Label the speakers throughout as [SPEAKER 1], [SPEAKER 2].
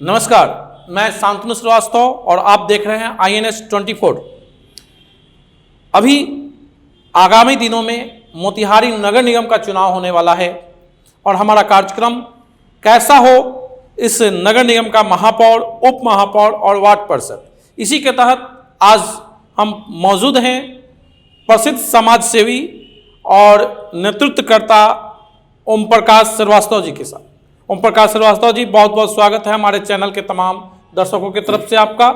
[SPEAKER 1] नमस्कार, मैं शांतनु श्रीवास्तव और आप देख रहे हैं INS 24। अभी आगामी दिनों में मोतिहारी नगर निगम का चुनाव होने वाला है और हमारा कार्यक्रम कैसा हो इस नगर निगम का महापौर, उप महापौर और वार्ड पार्षद, इसी के तहत आज हम मौजूद हैं प्रसिद्ध समाज सेवी और नेतृत्वकर्ता ओम प्रकाश श्रीवास्तव जी के साथ। ओम प्रकाश श्रीवास्तव जी, बहुत बहुत स्वागत है हमारे चैनल के तमाम दर्शकों की तरफ से आपका।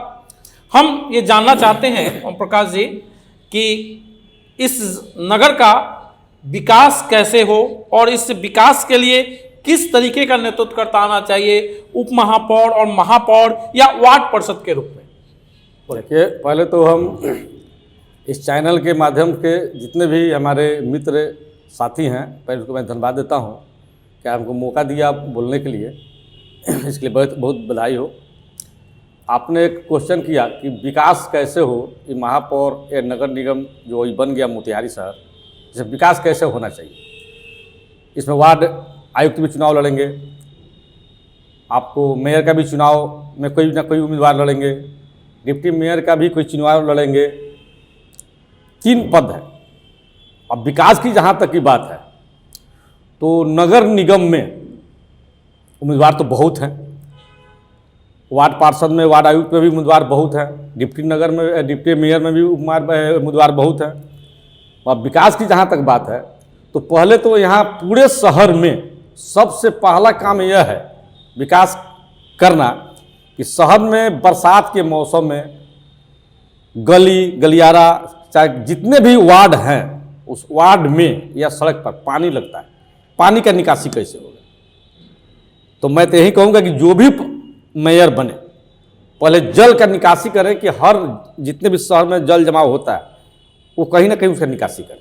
[SPEAKER 1] हम ये जानना चाहते हैं ओम प्रकाश जी कि इस नगर का विकास कैसे हो और इस विकास के लिए किस तरीके का नेतृत्वकर्ता आना चाहिए, उप महापौर और महापौर या वार्ड पार्षद के रूप में।
[SPEAKER 2] देखिए, पहले तो हम इस चैनल के माध्यम के जितने भी हमारे मित्र साथी हैं, पहले उनको मैं धन्यवाद देता हूं कि हमको मौका दिया बोलने के लिए। इसके लिए बहुत बहुत बधाई हो। आपने एक क्वेश्चन किया कि विकास कैसे हो, ये महापौर या नगर निगम जो बन गया मोतिहारी शहर, इसे विकास कैसे होना चाहिए। इसमें वार्ड आयुक्त भी चुनाव लड़ेंगे, आपको मेयर का भी चुनाव में कोई ना कोई उम्मीदवार लड़ेंगे, डिप्टी मेयर का भी कोई चुनाव लड़ेंगे। 3 पद है। अब विकास की जहाँ तक की बात है तो नगर निगम में उम्मीदवार तो बहुत हैं, वार्ड पार्षद में, वार्ड आयुक्त में भी उम्मीदवार बहुत हैं, डिप्टी मेयर में भी उम्मीदवार बहुत हैं। अब विकास की जहाँ तक बात है तो पहले तो यहाँ पूरे शहर में सबसे पहला काम यह है विकास करना कि शहर में बरसात के मौसम में गली गलियारा, चाहे जितने भी वार्ड हैं, उस वार्ड में या सड़क पर पानी लगता है, पानी का निकासी कैसे होगा। तो मैं तो यही कहूँगा कि जो भी मेयर बने पहले जल का निकासी करें कि हर जितने भी शहर में जल जमाव होता है वो कहीं ना कहीं उसका निकासी करें,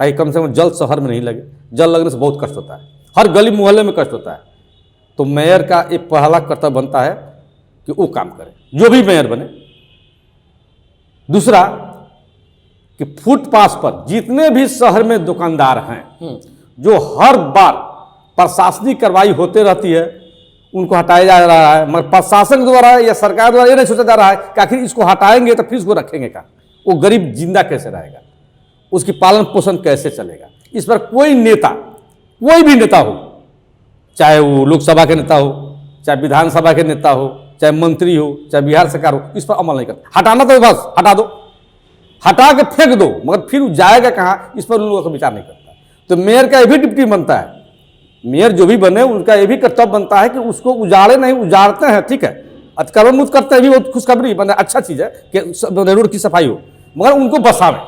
[SPEAKER 2] ताकि कम से कम जल शहर में नहीं लगे। जल लगने से बहुत कष्ट होता है, हर गली मोहल्ले में कष्ट होता है। तो मेयर का एक पहला कर्तव्य बनता है कि वो काम करे, जो भी मेयर बने। दूसरा कि फुटपाथ पर जितने भी शहर में दुकानदार हैं जो हर बार प्रशासनिक कार्रवाई होते रहती है, उनको हटाया जा रहा है, मगर प्रशासन द्वारा या सरकार द्वारा ये नहीं सोचा जा रहा है कि आखिर इसको हटाएंगे तो फिर इसको रखेंगे कहाँ, वो गरीब जिंदा कैसे रहेगा, उसकी पालन पोषण कैसे चलेगा। इस पर कोई नेता, कोई भी नेता हो, चाहे वो लोकसभा के नेता हो, चाहे विधानसभा के नेता हो, चाहे मंत्री हो, चाहे बिहार सरकार हो, इस पर अमल नहीं करता। हटाना तो बस हटा दो, हटा के फेंक दो, मगर फिर जाएगा कहाँ, इस पर उन लोगों का विचार नहीं करता। तो मेयर का ये भी ड्यूटी बनता है, मेयर जो भी बने उनका ये भी कर्तव्य बनता है कि उसको उजाड़े नहीं, उजाड़ते हैं ठीक है, अतिक्रमण मुक्त करते हैं भी, बहुत खुशखबरी बना, अच्छा चीज़ है कि रोड की सफाई हो, मगर उनको बसावें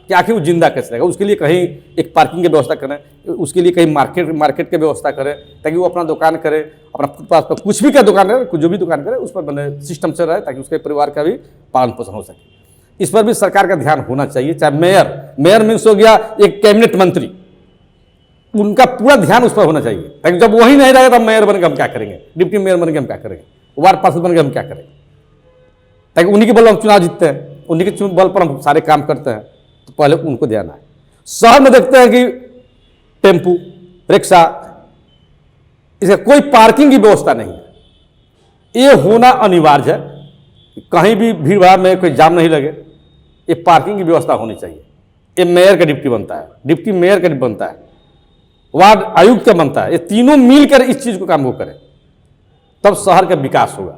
[SPEAKER 2] कि आखिर वो जिंदा कैसे रहेगा। उसके लिए कहीं एक पार्किंग की व्यवस्था करें, उसके लिए कहीं मार्केट की व्यवस्था करें, ताकि वो अपना दुकान करे, अपना फुटपाथ पर कुछ भी का दुकान करे, जो भी दुकान करे उस पर बने सिस्टम से रहे, ताकि उसके परिवार का भी पालन पोषण हो सके। इस पर भी सरकार का ध्यान होना चाहिए। चाहे मेयर मीन्स हो गया एक कैबिनेट मंत्री, उनका पूरा ध्यान उस पर होना चाहिए, ताकि जब वही नहीं रहेगा तब मेयर बन के हम क्या करेंगे, डिप्टी मेयर बन के हम क्या करेंगे, वार्ड पार्षद बन के हम क्या करेंगे, ताकि उन्हीं के बल पर हम चुनाव जीतते हैं, उन्हीं के बल पर हम सारे काम करते हैं। तो पहले उनको ध्यान आए। शहर में देखते हैं कि टेम्पू, रिक्शा, इसका कोई पार्किंग की व्यवस्था नहीं है। ये होना अनिवार्य है, कहीं भी भीड़ भाड़ में कोई जाम नहीं लगे, ये पार्किंग की व्यवस्था होनी चाहिए। ये मेयर का ड्यूटी बनता है, डिप्टी मेयर का बनता है, वार्ड आयुक्त का बनता है। ये तीनों मिलकर इस चीज को काम को करें, तब शहर का विकास होगा।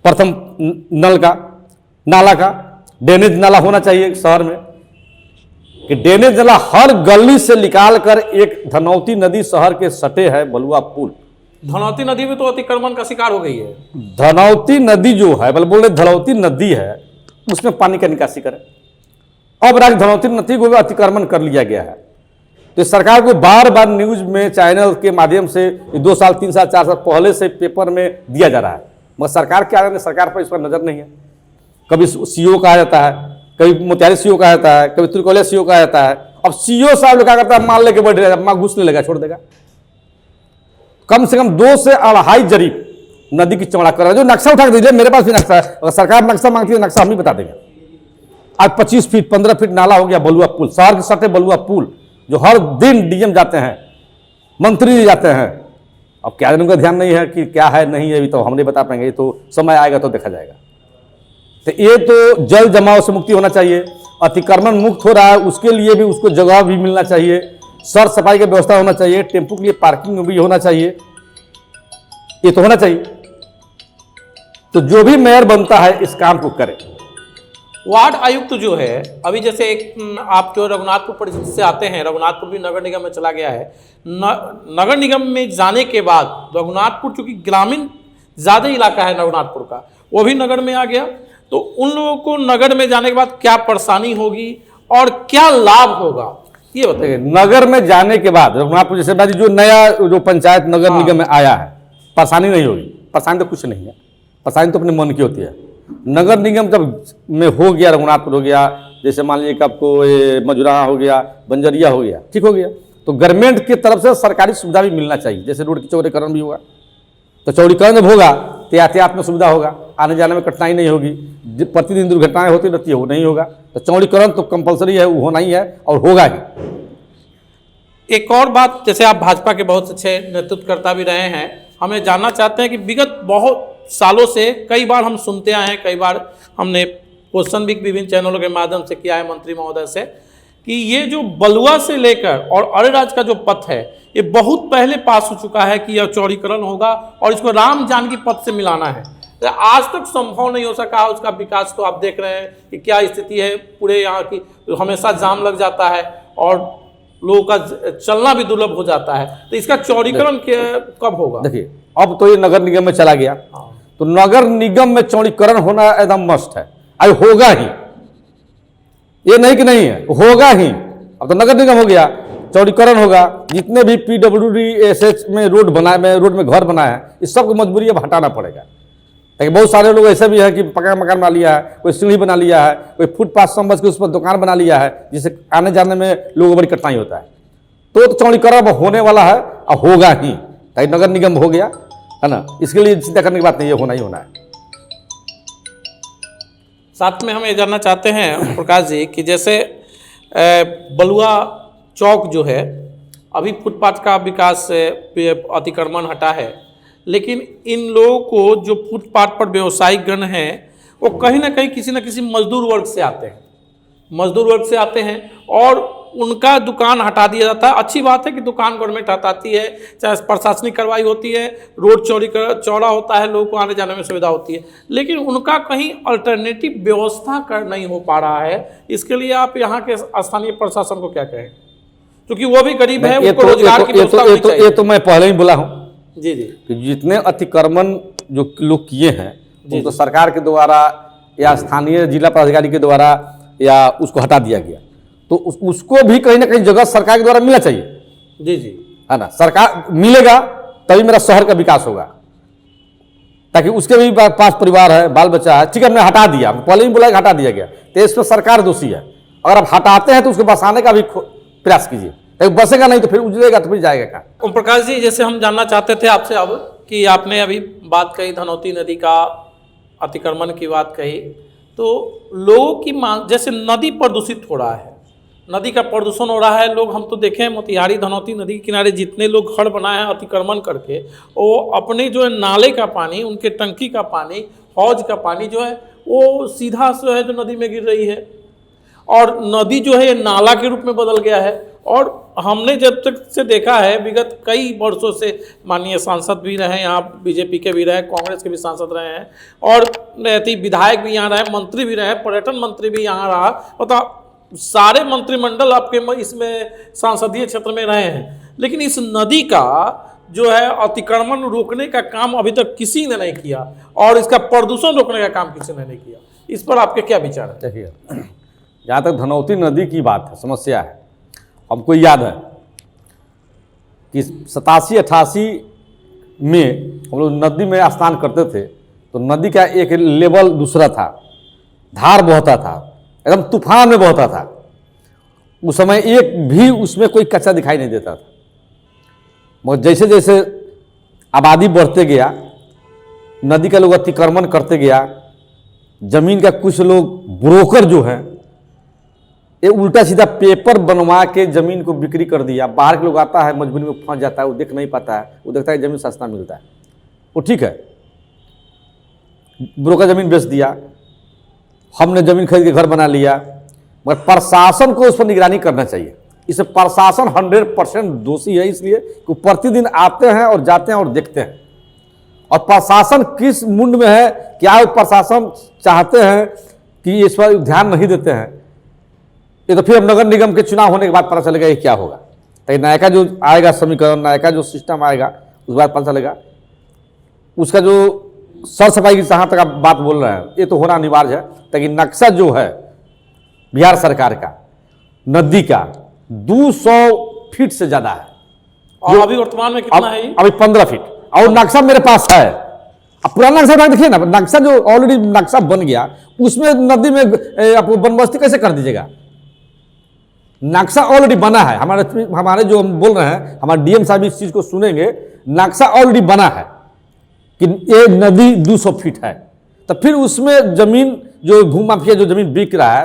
[SPEAKER 2] प्रथम नल का, नाला का, ड्रेनेज नाला होना चाहिए शहर में, कि ड्रेनेज नाला हर गली से निकाल कर, एक धनौती नदी शहर के सटे है, बलुआ पुल,
[SPEAKER 1] धनौती नदी भी तो अतिक्रमण का शिकार हो गई है।
[SPEAKER 2] धनौती नदी जो है, बोले धनौती नदी है, उसमें पानी का निकासी करें। अब राज्य धनौती नदी को भी अतिक्रमण कर लिया गया है। तो सरकार को बार बार न्यूज में, चैनल के माध्यम से 2 साल 3 साल 4 साल पहले से पेपर में दिया जा रहा है, मगर सरकार क्या है, सरकार पर इस पर नजर नहीं है। कभी सीओ कहा जाता है, कभी मोतिहारी सीओ कहा जाता है, कभी त्रिकोलिया सीओ कहा जाता है। अब सीओ साहब क्या करता है, माल लेके बैठ जाएगा, माल घुसने लगा, छोड़ देगा। कम से कम 2 से 2.5 जरीब नदी की चौड़ा कर रहा है। जो नक्शा उठा के दीजिए, मेरे पास भी नक्शा है, अगर सरकार नक्शा मांगती है नक्शा हम ही बता देंगे। आज 25 फीट 15 फीट नाला हो गया बलुआ पुल, शहर के सटे बलुआ पुल, जो हर दिन डीएम जाते हैं, मंत्री जाते हैं, अब क्या उनका ध्यान नहीं है कि क्या है नहीं है, अभी तो हम नहीं बता पाएंगे, तो समय आएगा तो देखा जाएगा। तो ये तो जल जमाव से मुक्ति होना चाहिए। अतिक्रमण मुक्त हो रहा है, उसके लिए भी उसको जगह भी मिलना चाहिए, सर सफाई की व्यवस्था होना चाहिए, टेम्पो के लिए पार्किंग भी होना चाहिए, ये तो होना चाहिए। तो जो भी मेयर बनता है इस काम को करे।
[SPEAKER 1] वार्ड आयुक्त जो है, अभी जैसे एक आप जो रघुनाथपुर परिषद से आते हैं, रघुनाथपुर भी नगर निगम में चला गया है। नगर निगम में जाने के बाद रघुनाथपुर, चूंकि ग्रामीण ज़्यादा इलाका है रघुनाथपुर का, वो भी नगर में आ गया। तो उन लोगों को नगर में जाने के बाद क्या परेशानी होगी और क्या लाभ होगा, ये बताइए।
[SPEAKER 2] नगर में जाने के बाद रघुनाथपुर जैसे बात, जो नया जो पंचायत नगर निगम में आया है, परेशानी नहीं होगी। परेशानी तो कुछ नहीं है, परेशानी तो अपने मन की होती है। नगर निगम जब में हो गया, रघुनाथपुर हो गया, जैसे मान लीजिए कि आपको ये मजुराहा हो गया, बंजरिया हो गया, ठीक हो गया, तो गवर्नमेंट की तरफ से सरकारी सुविधा भी मिलना चाहिए। जैसे रोड की चौड़ीकरण भी होगा, तो चौड़ीकरण जब होगा तो यातायात में सुविधा होगा, आने जाने में कठिनाई नहीं होगी। प्रतिदिन दुर्घटनाएं होती रहती है, वो नहीं होगा। तो चौड़ीकरण तो कंपलसरी है, वो होना ही है और होगा ही।
[SPEAKER 1] एक और बात, जैसे आप भाजपा के बहुत अच्छे नेतृत्वकर्ता भी रहे हैं, हमें जानना चाहते हैं कि विगत बहुत सालों से कई बार हम सुनते आए हैं, कई बार हमने क्वेश्चन भी विभिन्न चैनलों के माध्यम से किया है मंत्री महोदय से, कि ये जो बलुआ से लेकर और अरेराज का जो पथ है, ये बहुत पहले पास हो चुका है कि यह चौड़ीकरण होगा और इसको राम जानकी पथ से मिलाना है। आज तक संभव नहीं हो सका उसका विकास। तो आप देख रहे हैं कि क्या स्थिति है पूरे यहाँ की, हमेशा जाम लग जाता है और लोगों का चलना भी दुर्लभ हो जाता है। तो इसका चौड़ीकरण कब होगा?
[SPEAKER 2] देखिए, अब तो ये नगर निगम में चला गया, तो नगर निगम में चौड़ीकरण होना एकदम मस्ट है, अरे होगा ही, ये नहीं कि नहीं है, होगा ही। अब तो नगर निगम हो गया, चौड़ीकरण होगा। जितने भी PWD-SH में रोड बनाए, में रोड में घर बनाए हैं, इस सबको मजबूरी अब हटाना पड़ेगा। लेकिन बहुत सारे लोग ऐसे भी है कि पक्का मकान बना लिया है, कोई सीढ़ी बना लिया है, कोई फुटपाथ समझ के उस पर दुकान बना लिया है, जिससे आने जाने में लोगों को बड़ी कठिनाई होता है। तो चौड़ीकरण होने वाला है और होगा ही, ताकि नगर निगम हो गया है ना, इसके लिए चिंता करने की बात नहीं है, होना ही होना है।
[SPEAKER 1] साथ में हम ये जानना चाहते हैं प्रकाश जी कि जैसे बलुआ चौक जो है, अभी फुटपाथ का विकास से अतिक्रमण हटा है, लेकिन इन लोगों को जो फुटपाथ पर व्यवसायिक गण हैं, वो कहीं ना कहीं किसी न किसी मजदूर वर्ग से आते हैं, मजदूर वर्ग से आते हैं और उनका दुकान हटा दिया जाता है। अच्छी बात है कि दुकान गवर्नमेंट हटाती है, चाहे प्रशासनिक कार्रवाई होती है, रोड चौड़ा होता है, लोगों को आने जाने में सुविधा होती है, लेकिन उनका कहीं अल्टरनेटिव व्यवस्था कर नहीं हो पा रहा है। इसके लिए आप यहाँ के स्थानीय प्रशासन को क्या कहें, क्योंकि वो भी गरीब है, उनको रोजगार की व्यवस्था होनी चाहिए।
[SPEAKER 2] ये तो मैं पहले ही बोला हूँ
[SPEAKER 1] जी जी,
[SPEAKER 2] कि जितने अतिक्रमण जो लोग किए हैं, उनको सरकार के द्वारा या स्थानीय जिला पदाधिकारी के द्वारा या उसको हटा दिया गया, तो उसको भी कहीं ना कहीं जगह सरकार के द्वारा मिलना चाहिए।
[SPEAKER 1] जी जी, है
[SPEAKER 2] ना, सरकार मिलेगा तभी मेरा शहर का विकास होगा, ताकि उसके भी पास परिवार है, बाल बच्चा है। ठीक है, हमने हटा दिया, पहले ही बोला कि हटा दिया गया, तो इस पर सरकार दोषी है। अगर आप हटाते हैं तो उसको बसाने का भी प्रयास कीजिए, बसेगा नहीं तो फिर उजड़ेगा, तो फिर जाएगा कहाँ।
[SPEAKER 1] ओम प्रकाश जी, जैसे हम जानना चाहते थे आपसे अब कि आपने अभी बात कही धनौती नदी का अतिक्रमण की बात कही, तो लोगों की मांग, जैसे नदी प्रदूषित हो रहा है, नदी का प्रदूषण हो रहा है, लोग हम तो देखें मोतिहारी धनौती नदी के किनारे जितने लोग घर बनाए हैं अतिक्रमण करके, वो अपने जो है नाले का पानी, उनके टंकी का पानी, हौज का पानी जो है वो सीधा जो है जो नदी में गिर रही है, और नदी जो है ये नाला के रूप में बदल गया है। और हमने जब तक से देखा है, विगत कई वर्षों से माननीय सांसद भी रहे यहाँ, बीजेपी के भी रहे, कांग्रेस के भी सांसद रहे हैं, और विधायक भी यहाँ रहे, मंत्री भी रहे, पर्यटन मंत्री भी यहाँ रहा, मतलब सारे मंत्रिमंडल आपके इसमें संसदीय क्षेत्र में रहे हैं। लेकिन इस नदी का जो है अतिक्रमण रोकने का काम अभी तक किसी ने नहीं किया, और इसका प्रदूषण रोकने का काम किसी ने नहीं किया। इस पर आपके क्या विचार है?
[SPEAKER 2] देखिए, जहाँ तक धनौती नदी की बात है, समस्या है, हमको याद है कि 87-88 में हम लोग नदी में स्नान करते थे, तो नदी का एक लेवल दूसरा था, धार बहता था, एकदम तूफान में बहता था। उस समय एक भी उसमें कोई कचरा दिखाई नहीं देता था। मगर जैसे जैसे आबादी बढ़ते गया, नदी का लोग अतिक्रमण करते गया, जमीन का कुछ लोग ब्रोकर जो हैं ये उल्टा सीधा पेपर बनवा के जमीन को बिक्री कर दिया। बाहर के लोग आता है मजबूरी में फंस जाता है, वो देख नहीं पाता है, वो देखता है जमीन सस्ता मिलता है, वो ठीक है, ब्रोकर जमीन बेच दिया, हमने जमीन खरीद के घर बना लिया। मगर प्रशासन को उस पर निगरानी करना चाहिए। इसे प्रशासन 100% दोषी है, इसलिए कि प्रतिदिन आते हैं और जाते हैं और देखते हैं। और प्रशासन किस मुंड में है, क्या प्रशासन चाहते हैं कि इस पर ध्यान नहीं देते हैं, ये तो फिर अब नगर निगम के चुनाव होने के बाद पता चलेगा ये क्या होगा। तो नया जो आएगा समीकरण, नया जो सिस्टम आएगा, उस बाद पता चलेगा उसका जो सर सफाई की जहाँ तक आप बात बोल रहे हैं, ये तो होना अनिवार्य है। ताकि नक्शा जो है बिहार सरकार का नदी का 200 फीट से ज़्यादा है,
[SPEAKER 1] और अभी वर्तमान में कितना है?
[SPEAKER 2] अभी 15 फीट, और नक्शा मेरे पास है। अब पुराना नक्शा देखिए ना, नक्शा जो ऑलरेडी नक्शा बन गया, उसमें नदी में आप बनबस्ती कैसे कर दीजिएगा? नक्शा ऑलरेडी बना है। हमारे जो हम बोल रहे हैं, हमारे डीएम साहब इस चीज़ को सुनेंगे, नक्शा ऑलरेडी बना है कि ये नदी 200 फीट है। तो फिर उसमें जमीन जो भूमाफिया जो जमीन बेच रहा है,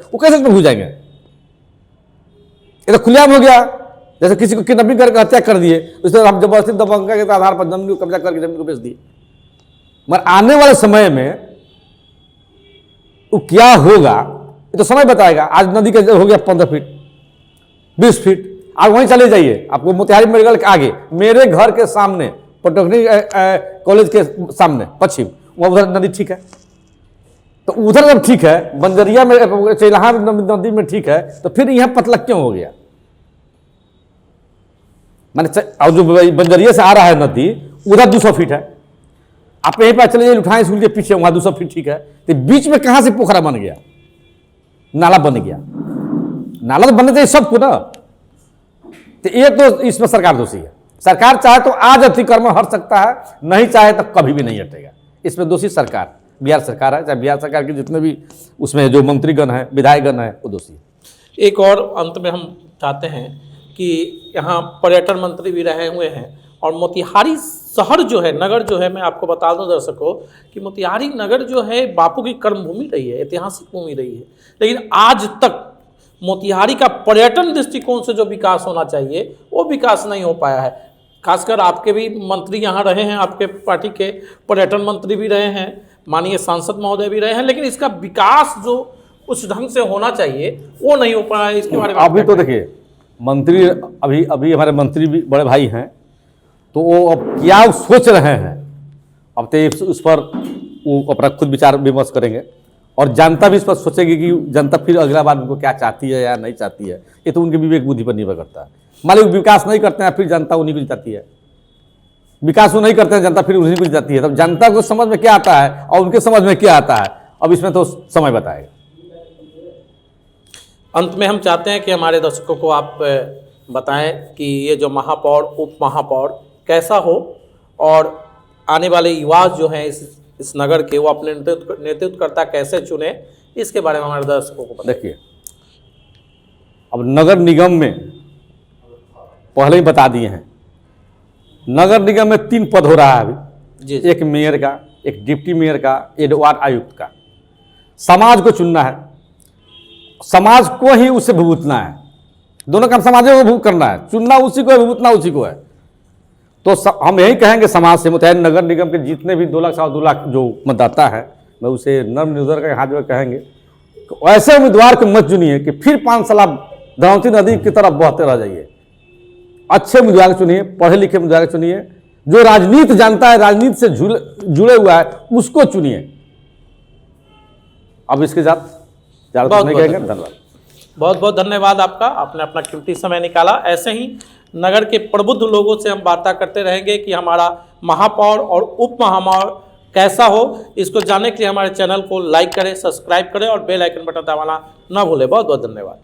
[SPEAKER 2] वो कैसे उसमें घुस जाएंगे? ये तो खुलेआम हो गया। जैसे किसी को किडनैपिंग करके हत्या कर दिए, उस तरह हम जबरदस्ती दबंगा के आधार पर जमीन को कब्जा करके जमीन को बेच दिए। मगर आने वाले समय में वो क्या होगा ये तो समय बताएगा। आज नदी का हो गया 15 फीट 20 फीट, आप वहीं चले जाइए, आपको मोतिहारी मेडिकल के आगे, मेरे घर के सामने, पॉलिटेक्निक कॉलेज के सामने पश्चिम, वहाँ उधर नदी ठीक है। तो उधर जब ठीक है, बंजरिया में चैलाहा नदी में ठीक है, तो फिर यहाँ पतला क्यों हो गया? माने और जो बंजरिया से आ रहा है नदी, उधर 200 फीट है। आप यहीं पर चले जाइए लुठाई स्कूल के पीछे, वहाँ 200 फीट ठीक है। तो बीच में कहाँ से पोखरा बन गया, नाला बन गया? नाला तो बनना चाहिए सबको ना। तो ये तो इसमें सरकार दोषी है। सरकार चाहे तो आज अतिक्रमण हट सकता है, नहीं चाहे तो कभी भी नहीं हटेगा। इसमें दोषी सरकार, बिहार सरकार है। चाहे बिहार सरकार के जितने भी उसमें जो मंत्रीगण है, विधायकगण है, वो दोषी है।
[SPEAKER 1] एक और अंत में हम चाहते हैं कि यहाँ पर्यटन मंत्री भी रहे हुए हैं, और मोतिहारी शहर जो है, नगर जो है, मैं आपको बता दूं दर्शकों कि मोतिहारी नगर जो है बापू की कर्मभूमि रही है, ऐतिहासिक भूमि रही है। लेकिन आज तक मोतिहारी का पर्यटन दृष्टिकोण से जो विकास होना चाहिए, वो विकास नहीं हो पाया है। खासकर आपके भी मंत्री यहाँ रहे हैं, आपके पार्टी के पर्यटन मंत्री भी रहे हैं, माननीय सांसद महोदय भी रहे हैं, लेकिन इसका विकास जो उस ढंग से होना चाहिए वो नहीं हो पाया है। इसके बारे में
[SPEAKER 2] अभी तो देखिए, मंत्री अभी हमारे मंत्री भी बड़े भाई हैं, तो वो अब क्या सोच रहे हैं, अब तो उस पर वो अपना खुद विचार विमर्श करेंगे, और जनता भी इस पर सोचेगी कि जनता फिर अगला बार उनको क्या चाहती है या नहीं चाहती है। ये तो उनके विवेक बुद्धि पर निर्भर करता है। मान लो विकास नहीं करते हैं, फिर जनता उन्हीं को जिताती है। विकास वो नहीं करते हैं, जनता फिर उन्हीं को जिताती है। तब जनता को समझ में क्या आता है और उनके समझ में क्या आता है, अब इसमें तो समय बताएगा।
[SPEAKER 1] अंत में हम चाहते हैं कि हमारे दर्शकों को आप बताएं कि ये जो महापौर, उप महापौर कैसा हो, और आने वाले युवा जो हैं इस नगर के, वो अपने नेतृत्वकर्ता कैसे चुने, इसके बारे में हमारे दर्शकों को बताएं।
[SPEAKER 2] देखिए, अब नगर निगम में पहले ही बता दिए हैं, नगर निगम में 3 पद हो रहा है अभी
[SPEAKER 1] जी।
[SPEAKER 2] एक मेयर का, एक डिप्टी मेयर का, एक वार्ड आयुक्त का। समाज को चुनना है, समाज को ही उससे भुगतना है। दोनों काम समाज को भुगत करना है, चुनना उसी को है, भुगतना उसी को है। तो हम यही कहेंगे समाज से, मोतिहारी नगर निगम के जितने भी 2 लाख 2 लाख जो मतदाता है, मैं उसे नर्म निर्दर के हाथ में कहेंगे ऐसे उम्मीदवार को मत चुनिए कि फिर 5 साल आप धनौती नदी की तरफ बहते रह जाइए। अच्छे उम्मीदवार चुनिए, पढ़े लिखे उम्मीदवार चुनिए, जो राजनीति जानता है, राजनीति से जुड़े हुआ है, उसको चुनिए। अब इसके साथ ज़्यादा नहीं कहेंगे। धन्यवाद,
[SPEAKER 1] बहुत बहुत धन्यवाद आपका, आपने अपना कीमती समय निकाला। ऐसे ही नगर के प्रबुद्ध लोगों से हम बातें करते रहेंगे कि हमारा महापौर और उप महापौर कैसा हो। इसको जानने के लिए हमारे चैनल को लाइक करें, सब्सक्राइब करें और बेल आइकन बटन दबाना ना भूलें। बहुत बहुत धन्यवाद।